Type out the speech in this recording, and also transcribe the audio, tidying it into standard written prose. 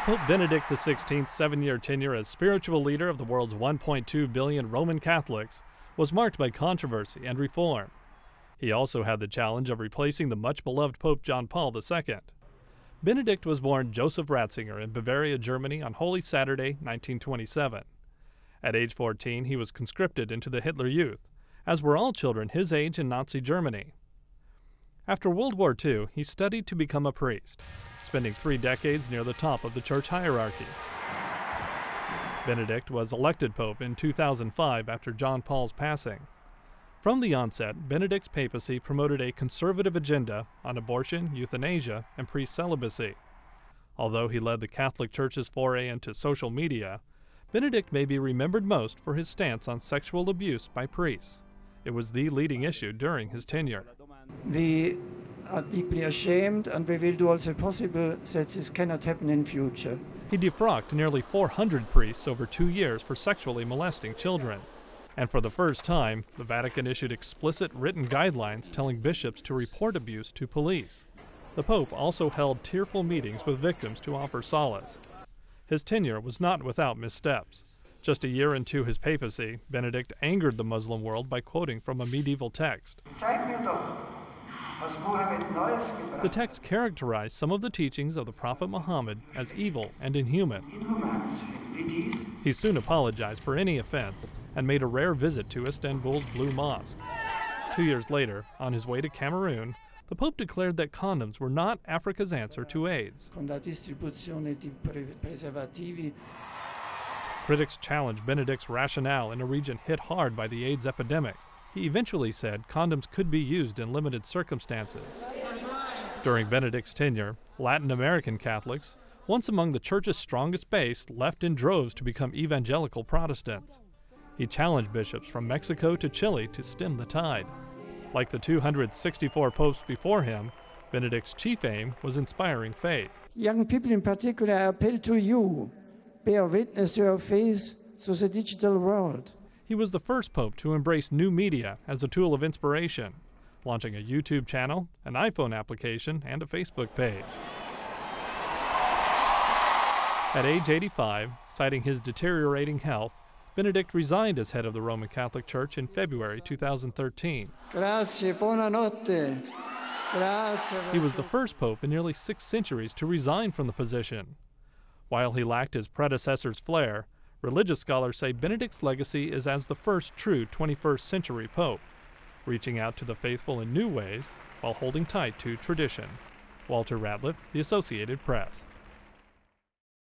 Pope Benedict XVI's 7-year tenure as spiritual leader of the world's 1.2 billion Roman Catholics was marked by controversy and reform. He also had the challenge of replacing the much-beloved Pope John Paul II. Benedict was born Joseph Ratzinger in Bavaria, Germany on Holy Saturday, 1927. At age 14, he was conscripted into the Hitler Youth, as were all children his age in Nazi Germany. After World War II, he studied to become a priest, spending 3 decades near the top of the church hierarchy. Benedict was elected pope in 2005 after John Paul's passing. From the onset, Benedict's papacy promoted a conservative agenda on abortion, euthanasia, and priest celibacy. Although he led the Catholic Church's foray into social media, Benedict may be remembered most for his stance on sexual abuse by priests. It was the leading issue during his tenure. We are deeply ashamed, and we will do all the possible that this cannot happen in future. He defrocked nearly 400 priests over 2 years for sexually molesting children. And for the first time, the Vatican issued explicit written guidelines telling bishops to report abuse to police. The Pope also held tearful meetings with victims to offer solace. His tenure was not without missteps. Just a year into his papacy, Benedict angered the Muslim world by quoting from a medieval text. The text characterized some of the teachings of the Prophet Muhammad as evil and inhuman. He soon apologized for any offense and made a rare visit to Istanbul's Blue Mosque. 2 years later, on his way to Cameroon, the Pope declared that condoms were not Africa's answer to AIDS. Critics challenged Benedict's rationale in a region hit hard by the AIDS epidemic. He eventually said condoms could be used in limited circumstances. During Benedict's tenure, Latin American Catholics, once among the Church's strongest base, left in droves to become evangelical Protestants. He challenged bishops from Mexico to Chile to stem the tide. Like the 264 popes before him, Benedict's chief aim was inspiring faith. Young people in particular, I appeal to you. Bear witness to your faith through the digital world. He was the first pope to embrace new media as a tool of inspiration, launching a YouTube channel, an iPhone application, and a Facebook page. At age 85, citing his deteriorating health, Benedict resigned as head of the Roman Catholic Church in February 2013. Grazie, buonanotte. Grazie. He was the first pope in nearly 6 centuries to resign from the position. While he lacked his predecessor's flair, religious scholars say Benedict's legacy is as the first true 21st century pope, reaching out to the faithful in new ways while holding tight to tradition. Walter Ratliff, The Associated Press.